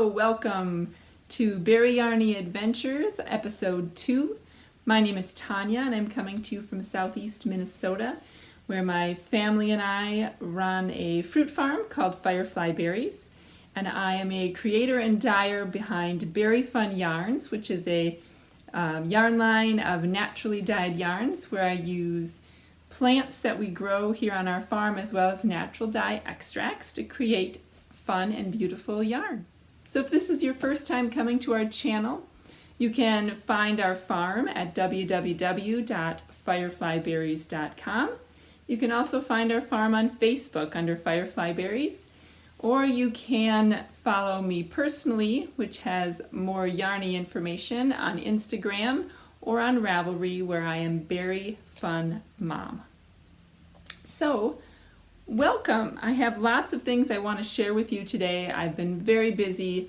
Hello, welcome to Berry Yarny Adventures, episode 2. My name is Tanya and I'm coming to you from southeast Minnesota, where my family and I run a fruit farm called Firefly Berries. And I am a creator and dyer behind Berry Fun Yarns, which is a yarn line of naturally dyed yarns where I use plants that we grow here on our farm as well as natural dye extracts to create fun and beautiful yarn. So if this is your first time coming to our channel, you can find our farm at www.fireflyberries.com. You can also find our farm on Facebook under Firefly Berries, or you can follow me personally, which has more yarny information, on Instagram or on Ravelry, where I am Berry Fun Mom. So, welcome! I have lots of things I want to share with you today. I've been very busy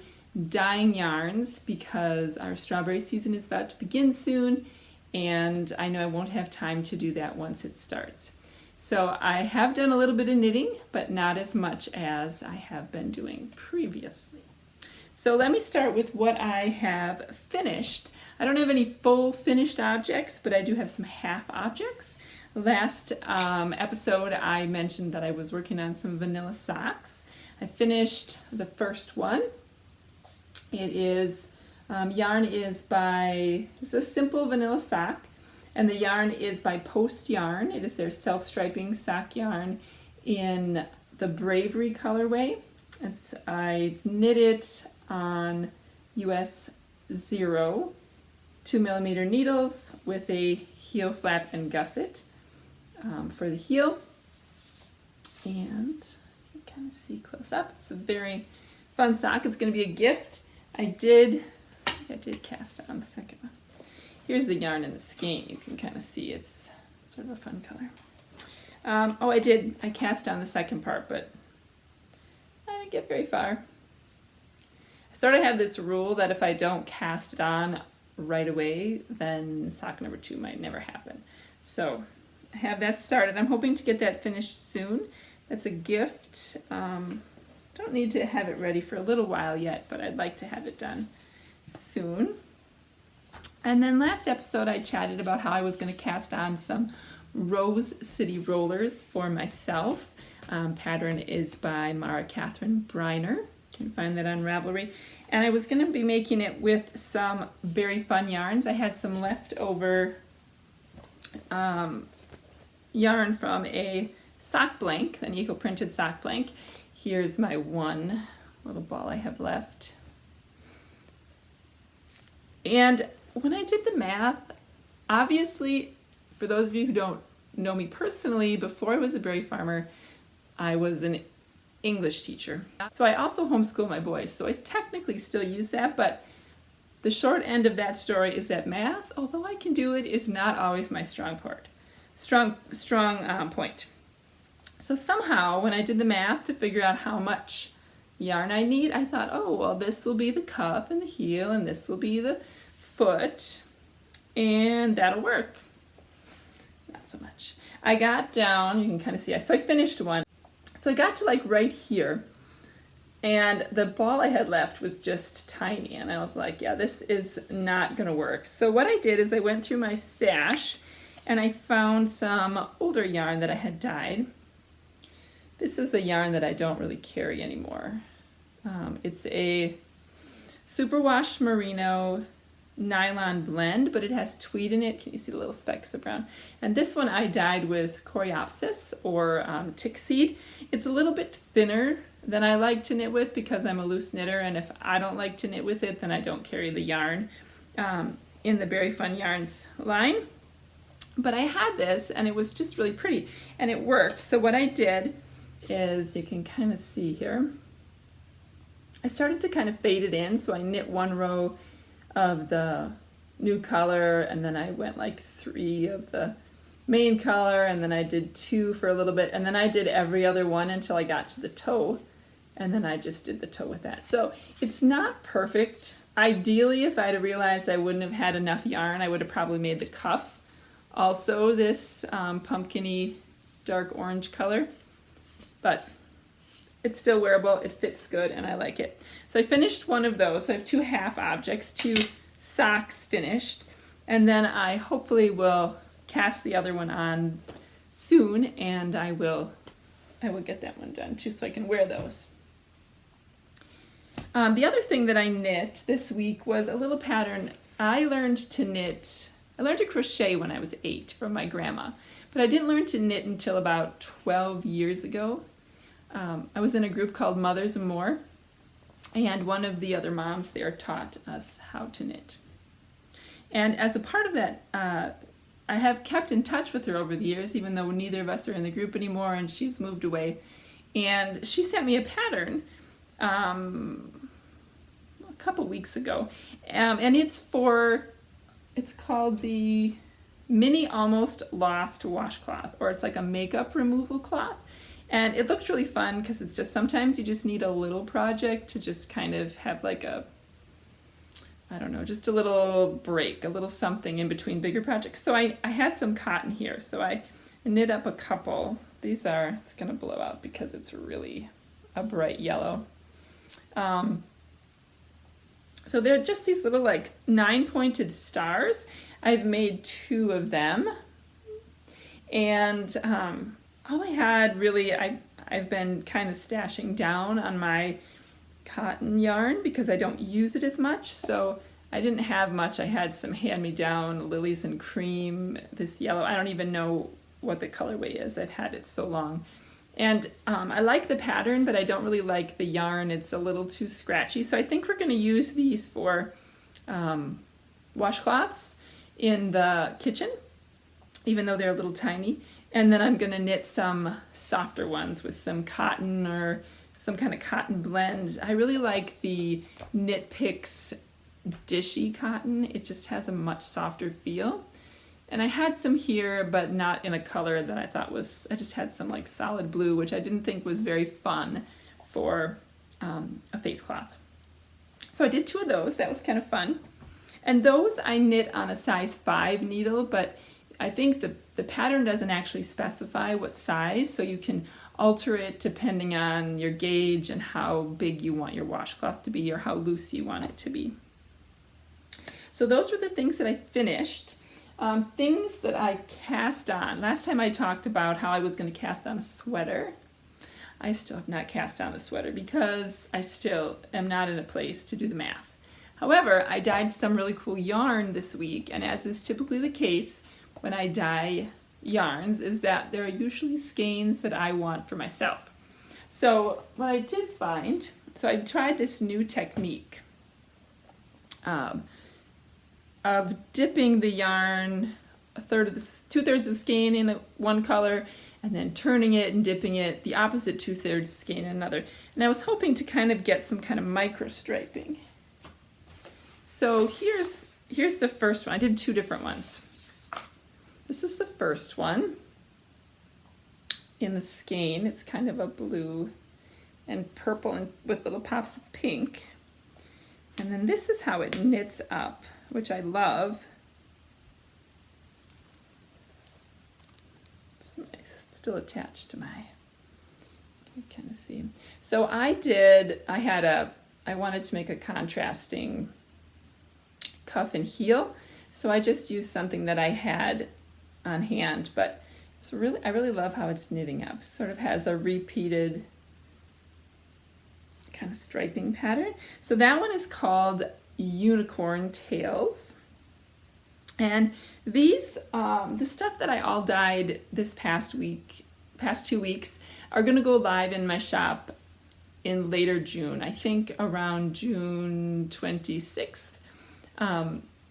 dyeing yarns because our strawberry season is about to begin soon, and I know I won't have time to do that once it starts. So I have done a little bit of knitting, but not as much as I have been doing previously. So let me start with what I have finished. I don't have any full finished objects, but I do have some half objects. Last episode I mentioned that I was working on some vanilla socks. I finished the first one. It is, yarn is by, it's a simple vanilla sock, and the yarn is by Post Yarn. It is their self-striping sock yarn in the Bravery colorway. I knit it on US 0 2mm needles with a heel flap and gusset for the heel. And you can kind of see close up. It's a very fun sock. It's going to be a gift. I did cast on the second one. Here's the yarn in the skein. You can kind of see it's sort of a fun color. I cast on the second part, but I didn't get very far. I sort of have this rule that if I don't cast it on right away, then sock number 2 might never happen. So I have that started. I'm hoping to get that finished soon. That's a gift. Don't need to have it ready for a little while yet, but I'd like to have it done soon. And then last episode I chatted about how I was going to cast on some Rose City rollers for myself. Pattern is by Mara Catherine Briner. You can find that on Ravelry. And I was going to be making it with some Berry Fun yarns. I had some leftover yarn from a sock blank, an eco-printed sock blank. Here's my one little ball I have left. And when I did the math, obviously, for those of you who don't know me personally, before I was a berry farmer, I was an English teacher. So I also homeschool my boys, so I technically still use that, but the short end of that story is that math, although I can do it, is not always my strong point. So somehow, when I did the math to figure out how much yarn I need, I thought, oh, well, this will be the cuff and the heel, and this will be the foot, and that'll work. Not so much. I got down, you can kind of see, so I finished one. So I got to like right here, and the ball I had left was just tiny, and I was like, yeah, this is not gonna work. So what I did is I went through my stash, and I found some older yarn that I had dyed. This is a yarn that I don't really carry anymore. It's a superwash merino nylon blend, but it has tweed in it. Can you see the little specks of brown? And this one I dyed with coreopsis or tick seed. It's a little bit thinner than I like to knit with because I'm a loose knitter, and if I don't like to knit with it, then I don't carry the yarn in the Berry Fun Yarns line. But I had this, and it was just really pretty, and it worked. So what I did is, you can kind of see here, I started to kind of fade it in, so I knit one row of the new color, and then I went like 3 of the main color, and then I did 2 for a little bit, and then I did every other one until I got to the toe, and then I just did the toe with that. So it's not perfect. Ideally, if I'd have realized I wouldn't have had enough yarn, I would have probably made the cuff also this pumpkin-y dark orange color, but it's still wearable, it fits good, and I like it. So I finished one of those. So I have 2 half objects, 2 socks finished, and then I hopefully will cast the other one on soon, and I will get that one done too, so I can wear those. The other thing that I knit this week was a little pattern. I learned to crochet when I was 8 from my grandma, but I didn't learn to knit until about 12 years ago. I was in a group called Mothers and More, and one of the other moms there taught us how to knit. And as a part of that, I have kept in touch with her over the years, even though neither of us are in the group anymore and she's moved away. And she sent me a pattern a couple weeks ago, and it's called the Mini Almost Lost Washcloth, or it's like a makeup removal cloth. And it looks really fun because it's just, sometimes you just need a little project to just kind of have like a, I don't know, just a little break, a little something in between bigger projects. So I had some cotton here, so I knit up a couple. These are, it's gonna blow out because it's really a bright yellow. So they're just these little like 9-pointed stars. I've made 2 of them. And all I had really, I've been kind of stashing down on my cotton yarn because I don't use it as much, so I didn't have much. I had some hand-me-down Lilies and Cream, this yellow. I don't even know what the colorway is. I've had it so long. And I like the pattern, but I don't really like the yarn. It's a little too scratchy, so I think we're going to use these for washcloths in the kitchen, even though they're a little tiny. And then I'm going to knit some softer ones with some cotton or some kind of cotton blend. I really like the Knit Picks Dishy cotton. It just has a much softer feel. And I had some here, but not in a color that I thought was, I just had some like solid blue, which I didn't think was very fun for a face cloth. So I did 2 of those. That was kind of fun. And those I knit on a size 5 needle, but I think the pattern doesn't actually specify what size, so you can alter it depending on your gauge and how big you want your washcloth to be or how loose you want it to be. So those were the things that I finished. Things that I cast on. Last time I talked about how I was going to cast on a sweater. I still have not cast on a sweater because I still am not in a place to do the math. However, I dyed some really cool yarn this week, and as is typically the case when I dye yarns, is that there are usually skeins that I want for myself. So what I did find, so I tried this new technique of dipping the yarn two-thirds of the skein in one color, and then turning it and dipping it the opposite 2/3 skein in another. And I was hoping to kind of get some kind of micro striping. So here's the first one. I did 2 different ones. This is the first one in the skein. It's kind of a blue and purple and with little pops of pink. And then this is how it knits up, which I love. It's still attached to my, you can kind of see. So I wanted to make a contrasting cuff and heel. So I just used something that I had on hand, but I really love how it's knitting up. Sort of has a repeated kind of striping pattern. So that one is called Unicorn Tails. And these, the stuff that I all dyed this past 2 weeks are gonna go live in my shop in later June. I think around June 26th.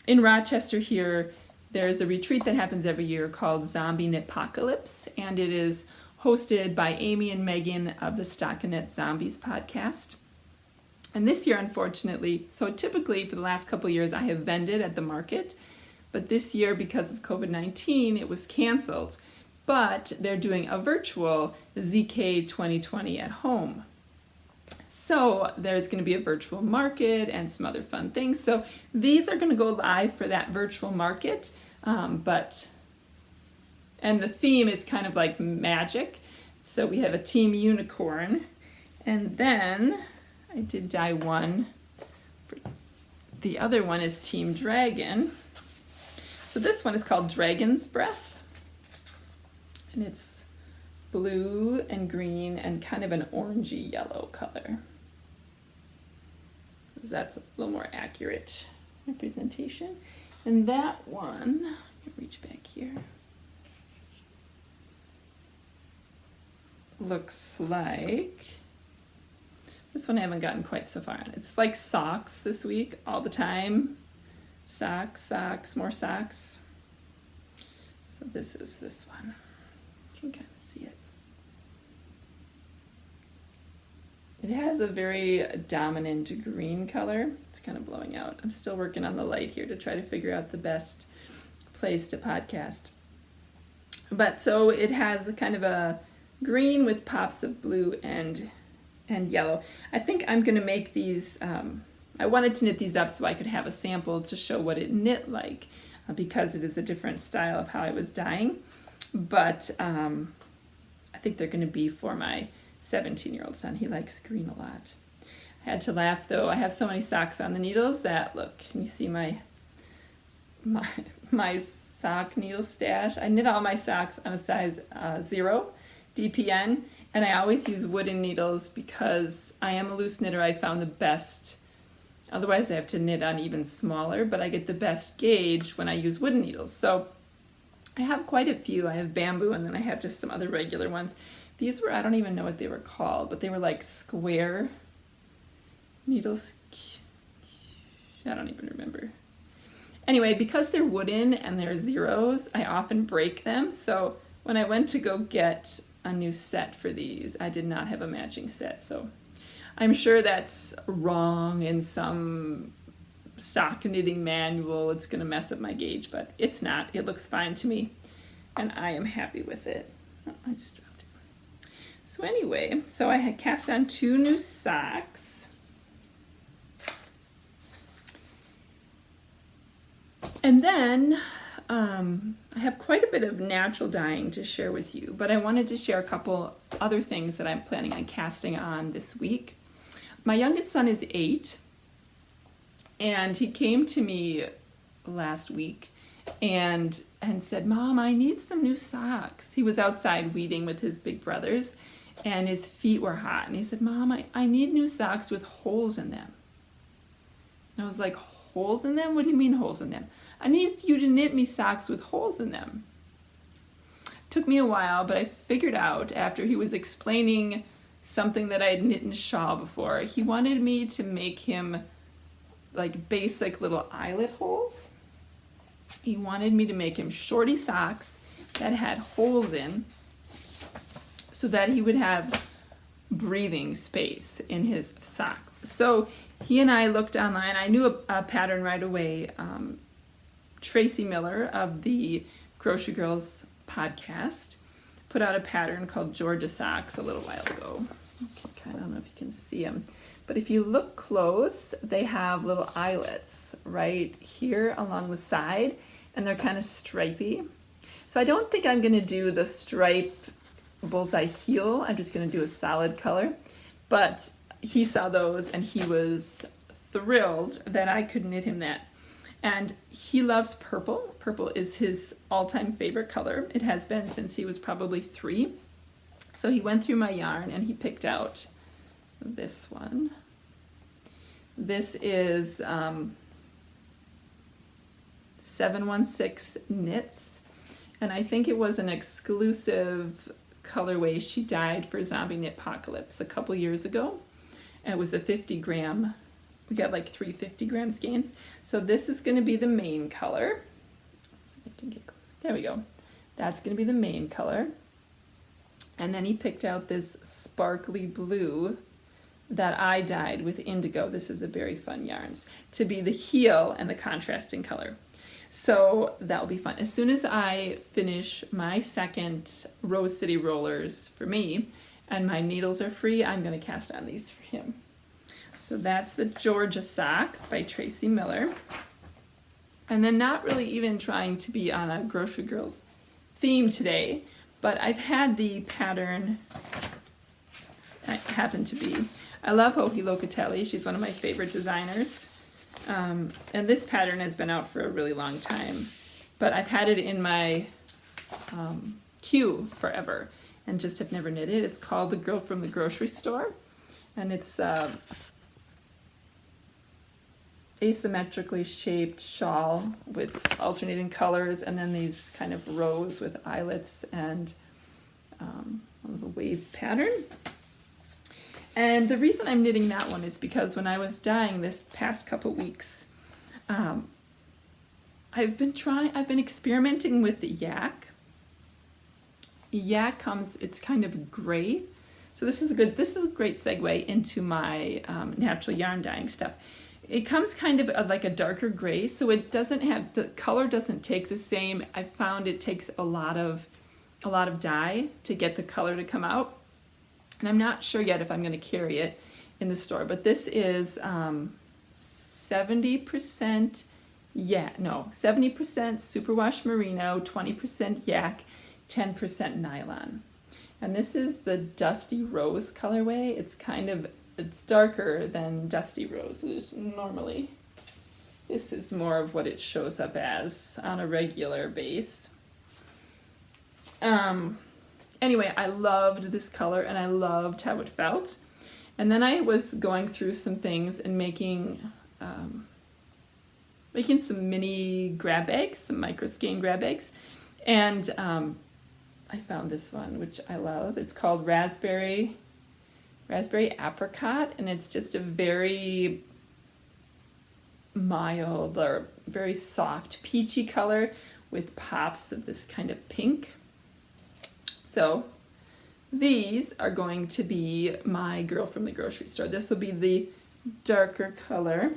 In Rochester here, there's a retreat that happens every year called Zombie Knitpocalypse, and it is hosted by Amy and Megan of the Stockinette Zombies podcast. And this year, unfortunately, so typically for the last couple of years I have vended at the market, but this year because of COVID-19 it was canceled. But they're doing a virtual ZK 2020 at home. So there's going to be a virtual market and some other fun things. So these are going to go live for that virtual market, and the theme is kind of like magic. So we have a team unicorn, And then I did dye one. The other one is Team Dragon. So this one is called Dragon's Breath. And it's blue and green and kind of an orangey yellow color. That's a little more accurate representation. And that one, I can reach back here, looks like, this one I haven't gotten quite so far on. It's like socks this week, all the time. Socks, socks, more socks. So this is this one. You can kind of see it. It has a very dominant green color. It's kind of blowing out. I'm still working on the light here to try to figure out the best place to podcast. But so it has a kind of a green with pops of blue and yellow. I think I'm going to make these, I wanted to knit these up so I could have a sample to show what it knit like, because it is a different style of how I was dyeing. But I think they're going to be for my 17-year-old son. He likes green a lot. I had to laugh though. I have so many socks on the needles that, look, can you see my sock needle stash? I knit all my socks on a size 0 DPN, and I always use wooden needles because I am a loose knitter. I found the best, otherwise I have to knit on even smaller, but I get the best gauge when I use wooden needles. So I have quite a few. I have bamboo, and then I have just some other regular ones. These were, I don't even know what they were called, but they were like square needles. I don't even remember. Anyway, because they're wooden and they're zeros, I often break them. So when I went to go get a new set for these, I did not have a matching set. So I'm sure that's wrong in some sock knitting manual. It's going to mess up my gauge, but it's not. It looks fine to me, and I am happy with it. Oh, I just dropped it. So anyway, so I had cast on 2 new socks. And then I have quite a bit of natural dyeing to share with you, but I wanted to share a couple other things that I'm planning on casting on this week. My youngest son is 8, and he came to me last week and said, "Mom, I need some new socks." He was outside weeding with his big brothers, and his feet were hot. And he said, "Mom, I need new socks with holes in them." And I was like, "Holes in them? What do you mean holes in them?" "I need you to knit me socks with holes in them." Took me a while, but I figured out after he was explaining something that I had knit in a shawl before. He wanted me to make him like basic little eyelet holes. He wanted me to make him shorty socks that had holes in, so that he would have breathing space in his socks. So he and I looked online. I knew a pattern right away. Tracy Miller of the Grocery Girls podcast put out a pattern called Georgia Socks a little while ago. Okay, I don't know if you can see them, but if you look close, they have little eyelets right here along the side, and they're kind of stripy. So I don't think I'm going to do the stripe bullseye heel. I'm just going to do a solid color, but he saw those and he was thrilled that I could knit him that. And he loves purple. Purple is his all-time favorite color. It has been since he was probably 3. So he went through my yarn and he picked out this one. This is 716 Knits, and I think it was an exclusive colorway she dyed for Zombie Knit Apocalypse a couple years ago. And it was a 50-gram. We got like 3 50-gram skeins. So this is going to be the main color. Let's see if I can get close. There we go. That's going to be the main color. And then he picked out this sparkly blue that I dyed with indigo. This is a Very Fun Yarns to be the heel and the contrasting color. So that'll be fun. As soon as I finish my second Rose City rollers for me and my needles are free, I'm going to cast on these for him. So that's the Georgia Socks by Tracy Miller. And then not really even trying to be on a Grocery Girls theme today, but I've had the pattern I happen to be. I love Joji Locatelli. She's one of my favorite designers. And this pattern has been out for a really long time, but I've had it in my queue forever and just have never knit it. It's called The Girl from the Grocery Store, and it's asymmetrically shaped shawl with alternating colors, and then these kind of rows with eyelets and a little wave pattern. And the reason I'm knitting that one is because when I was dyeing this past couple weeks, I've been experimenting with the yak. Yak comes, it's kind of gray. So this is a great segue into my natural yarn dyeing stuff. It comes kind of like a darker gray, so it doesn't have, the color doesn't take the same. I found it takes a lot of dye to get the color to come out. And I'm not sure yet if I'm going to carry it in the store, but this is 70% superwash merino, 20% yak, 10% nylon. And this is the Dusty Rose colorway. It's darker than Dusty Rose normally. This is more of what it shows up as on a regular base. Anyway, I loved this color and I loved how it felt. And then I was going through some things and making some mini grab bags, some micro skein grab bags. And I found this one, which I love. It's called Raspberry Apricot, and it's just a very mild or very soft peachy color with pops of this kind of pink. So these are going to be my Girl from the Grocery Store. This will be the darker color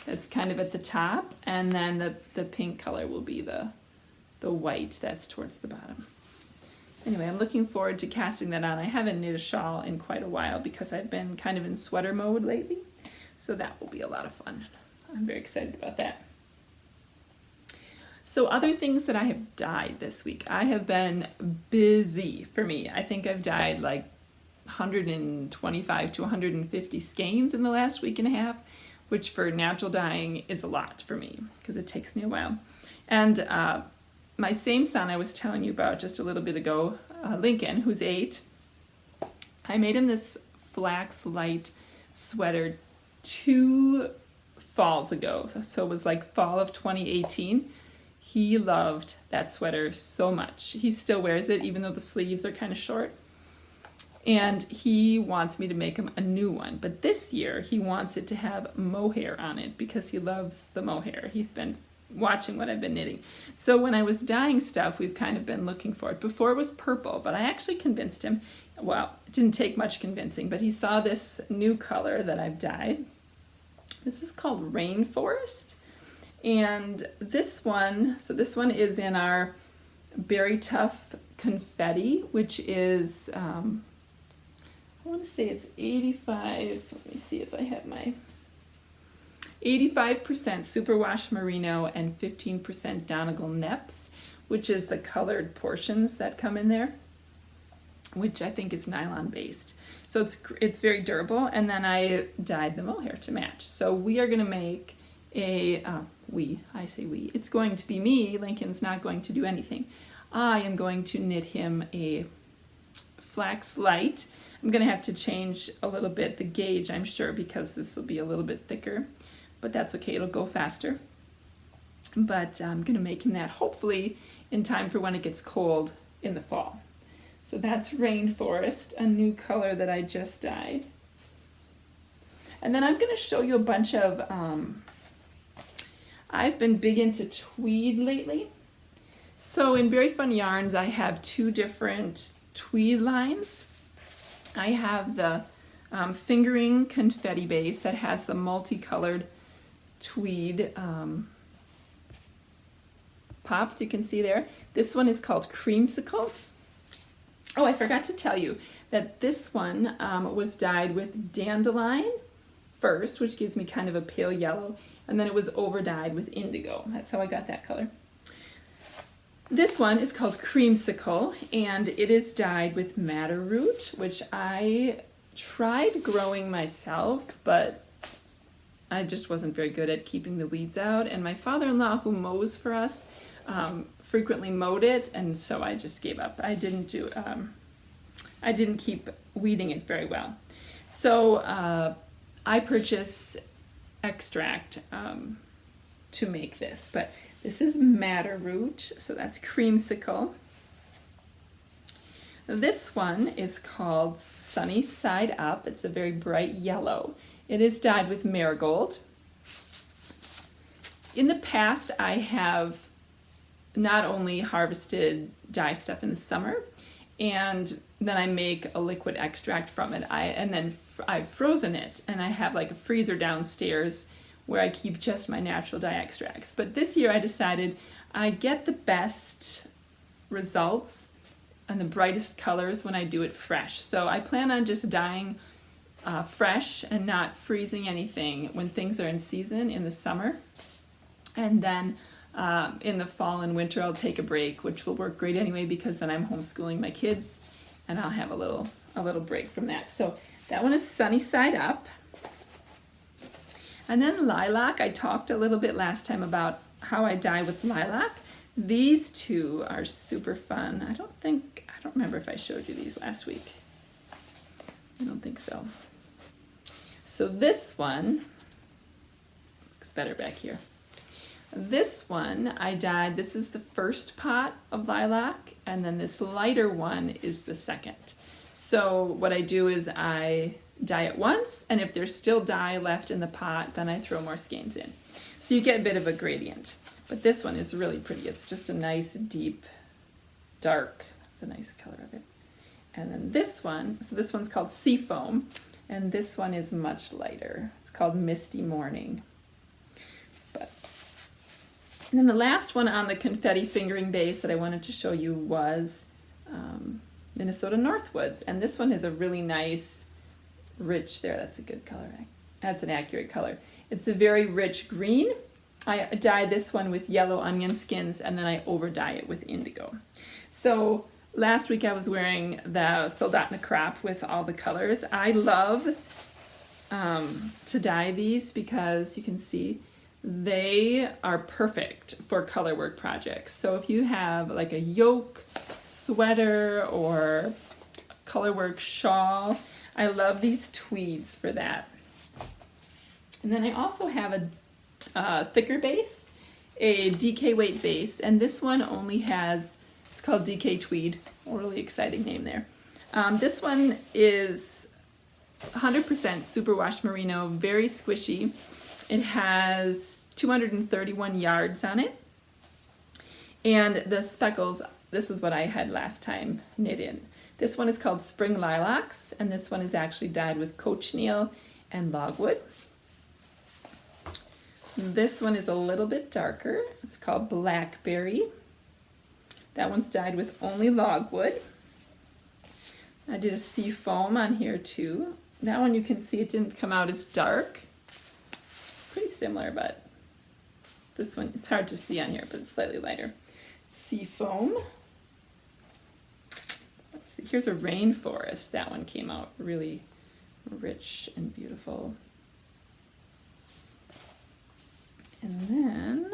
that's kind of at the top, and then the pink color will be the white that's towards the bottom. Anyway, I'm looking forward to casting that on. I haven't knit a shawl in quite a while because I've been kind of in sweater mode lately, so that will be a lot of fun. I'm very excited about that. So other things that I have dyed this week. I have been busy for me. I think I've dyed like 125 to 150 skeins in the last week and a half, which for natural dyeing is a lot for me because it takes me a while. And my same son I was telling you about just a little bit ago, Lincoln, who's 8, I made him this flax light sweater 2 falls ago. So it was like fall of 2018. He loved that sweater so much. He still wears it even though the sleeves are kind of short. And he wants me to make him a new one. But this year he wants it to have mohair on it because he loves the mohair. He's been watching what I've been knitting. So when I was dyeing stuff, we've kind of been looking for it. Before it was purple, but I actually convinced him. Well, it didn't take much convincing, but he saw this new color that I've dyed. This is called Rainforest. And this one is in our Berry Tough Confetti, which is, I want to say it's 85, let me see if I have my 85% superwash merino and 15% Donegal Neps, which is the colored portions that come in there, which I think is nylon based. So it's very durable, and then I dyed the mohair to match. So we are going to make it's going to be me. Lincoln's not going to do anything. I am going to knit him a flax light. I'm going to have to change a little bit the gauge, I'm sure, because this will be a little bit thicker. But that's okay, it'll go faster. But I'm going to make him that hopefully in time for when it gets cold in the fall. So that's Rainforest, a new color that I just dyed. And then I'm going to show you a bunch of, I've been big into tweed lately. So in Very Fun Yarns, I have 2 different tweed lines. I have the fingering confetti base that has the multicolored tweed pops you can see there. This one is called Creamsicle. Oh, I forgot to tell you that this one was dyed with dandelion first, which gives me kind of a pale yellow, and then it was over dyed with indigo. That's how I got that color. This one is called Creamsicle, and it is dyed with madder root, which I tried growing myself, but I just wasn't very good at keeping the weeds out. And my father-in-law, who mows for us, frequently mowed it, and so I just gave up. I didn't keep weeding it very well. So I purchase extract to make this, but this is madder root, so that's Creamsicle. This one is called Sunny Side Up. It's a very bright yellow. It is dyed with marigold. In the past, I have not only harvested dye stuff in the summer, and then I make a liquid extract from it. I've frozen it, and I have like a freezer downstairs where I keep just my natural dye extracts. But this year I decided I get the best results and the brightest colors when I do it fresh. So I plan on just dyeing fresh and not freezing anything when things are in season in the summer. And then in the fall and winter I'll take a break, which will work great anyway because then I'm homeschooling my kids and I'll have a little break from that. So that one is Sunny Side Up. And then Lilac, I talked a little bit last time about how I dye with lilac. These two are super fun. I don't remember if I showed you these last week. I don't think so. So this one looks better back here. This one I dyed, this is the first pot of lilac, and then this lighter one is the second. So what I do is I dye it once, and if there's still dye left in the pot, then I throw more skeins in. So you get a bit of a gradient. But this one is really pretty. It's just a nice deep dark. That's a nice color of it. And then this one, so this one's called Seafoam, and this one is much lighter. It's called Misty Morning. And then the last one on the confetti fingering base that I wanted to show you was Minnesota Northwoods. And this one is a really nice, rich, that's a good color. That's an accurate color. It's a very rich green. I dye this one with yellow onion skins, and then I over dye it with indigo. So last week I was wearing the Soldat in the Crop with all the colors. I love to dye these because you can see they are perfect for color work projects. So if you have like a yoke sweater or color work shawl, I love these tweeds for that. And then I also have a thicker base, a DK weight base, and this one only has, it's called DK Tweed, a really exciting name there. This one is 100% superwash merino, very squishy. It has 231 yards on it. And the speckles, this is what I had last time knit in. This one is called Spring Lilacs, and this one is actually dyed with cochineal and logwood. This one is a little bit darker. It's called Blackberry. That one's dyed with only logwood. I did a Seafoam on here too. That one you can see it didn't come out as dark. Pretty similar, but this one, it's hard to see on here, but it's slightly lighter. Seafoam. Let's see, here's a Rainforest. That one came out really rich and beautiful. And then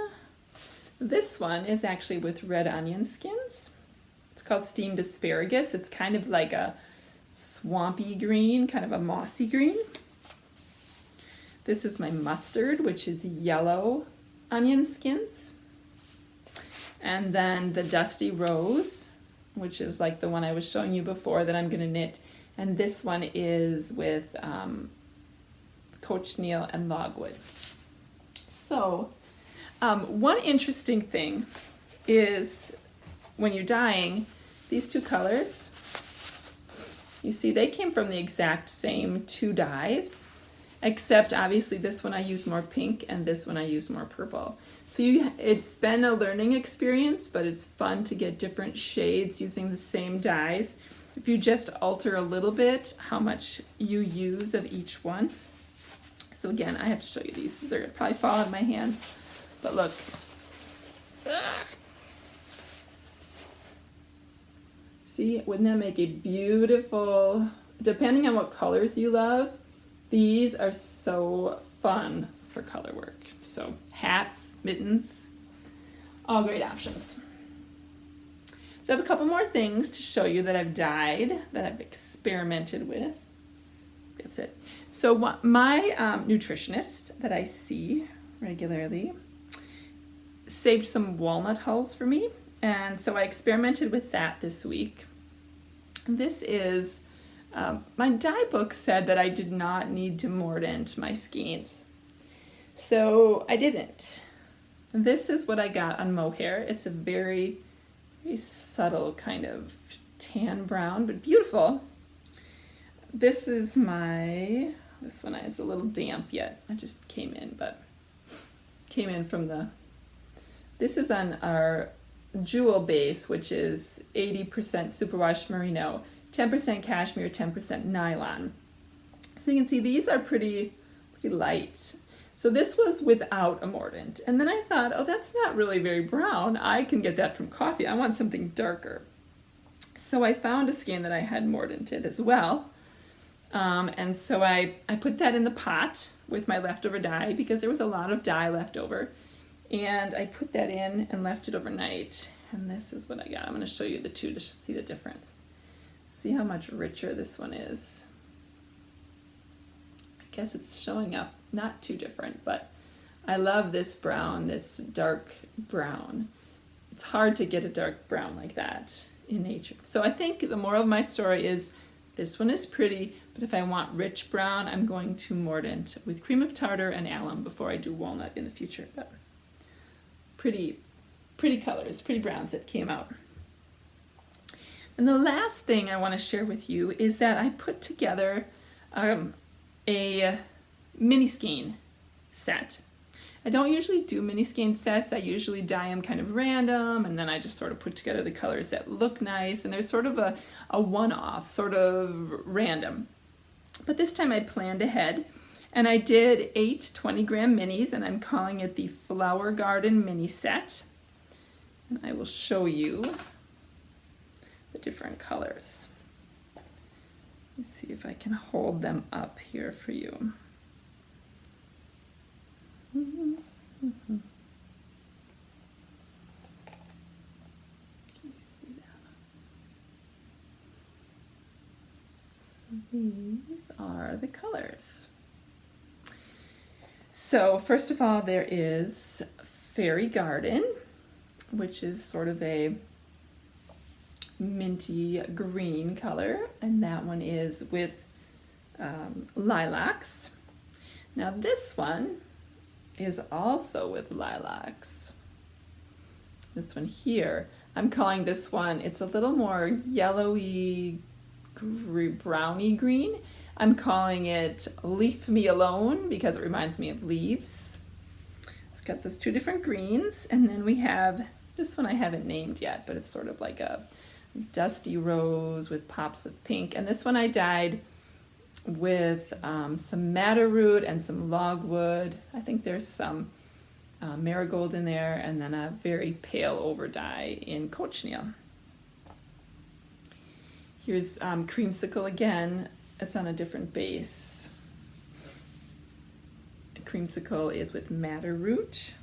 this one is actually with red onion skins. It's called Steamed Asparagus. It's kind of like a swampy green, kind of a mossy green. This is my mustard, which is yellow onion skins. And then the Dusty Rose, which is like the one I was showing you before that I'm going to knit. And this one is with cochineal and logwood. So one interesting thing is when you're dyeing these two colors, you see they came from the exact same two dyes, except obviously this one I used more pink and this one I used more purple. So it's been a learning experience, but it's fun to get different shades using the same dyes. If you just alter a little bit how much you use of each one. So again, I have to show you these. These are gonna probably fall in my hands, but look. See, wouldn't that make a beautiful, depending on what colors you love, these are so fun for color work. So hats, mittens, all great options. So I have a couple more things to show you that I've dyed, that I've experimented with. That's it. So my nutritionist that I see regularly saved some walnut hulls for me, and so I experimented with that this week. This is, my dye book said that I did not need to mordant my skeins, so I didn't. This is what I got on Mohair. It's a very, very subtle kind of tan brown, but beautiful. This is this one is a little damp yet. It just came in, but came in from this is on our jewel base, which is 80% superwash merino, 10% cashmere, 10% nylon. So you can see these are pretty light. So this was without a mordant. And then I thought, oh, that's not really very brown. I can get that from coffee. I want something darker. So I found a skein that I had mordanted as well. And so I put that in the pot with my leftover dye because there was a lot of dye left over. And I put that in and left it overnight. And this is what I got. I'm going to show you the two to see the difference. See how much richer this one is. I guess it's showing up not too different, but I love this brown, this dark brown. It's hard to get a dark brown like that in nature. So I think the moral of my story is this one is pretty, but if I want rich brown, I'm going to mordant with cream of tartar and alum before I do walnut in the future. But pretty colors, pretty browns that came out. And the last thing I want to share with you is that I put together a mini skein set. I don't usually do mini skein sets. I usually dye them kind of random, and then I just sort of put together the colors that look nice, and there's sort of a one-off, sort of random. But this time I planned ahead, and I did 8 20-gram minis, and I'm calling it the Flower Garden Mini Set. And I will show you the different colors. Let's see if I can hold them up here for you. Can you see that? So these are the colors. So first of all, there is Fairy Garden, which is sort of a minty green color, and that one is with lilacs. Now this one is also with lilacs. This one here, I'm calling this one, it's a little more yellowy, browny green. I'm calling it Leave Me Alone because it reminds me of leaves. It's got those two different greens, and then we have this one I haven't named yet, but it's sort of like a dusty rose with pops of pink. And this one I dyed with some madder root and some logwood. I think there's some marigold in there, and then a very pale over dye in cochineal. Here's creamsicle again. It's on a different base. Creamsicle is with madder root.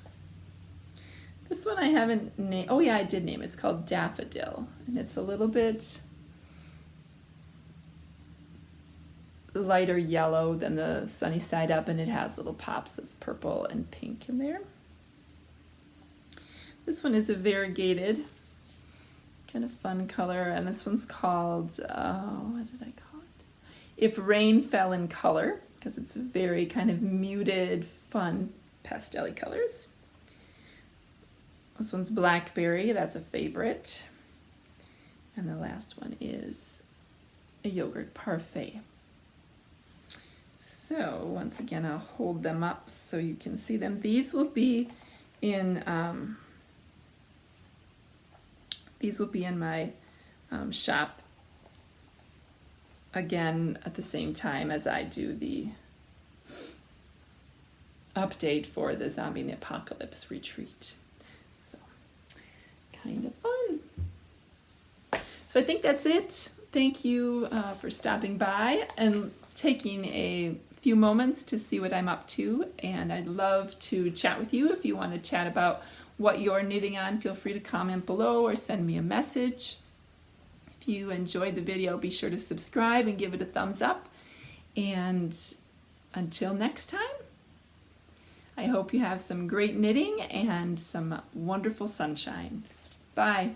This one I haven't named. Oh yeah, I did name it. It's called Daffodil, and it's a little bit lighter yellow than the Sunny Side Up, and it has little pops of purple and pink in there. This one is a variegated, kind of fun color, and this one's called, what did I call it? If Rain Fell in Color, because it's very kind of muted, fun, pastel-y colors. This one's Blackberry, that's a favorite. And the last one is a Yogurt Parfait. So once again, I'll hold them up so you can see them. These will be in my shop again at the same time as I do the update for the Zombie Apocalypse Retreat. So kind of fun. So I think that's it. Thank you for stopping by and taking a few moments to see what I'm up to, and I'd love to chat with you. If you want to chat about what you're knitting on, feel free to comment below or send me a message. If you enjoyed the video, be sure to subscribe and give it a thumbs up. And until next time, I hope you have some great knitting and some wonderful sunshine. Bye.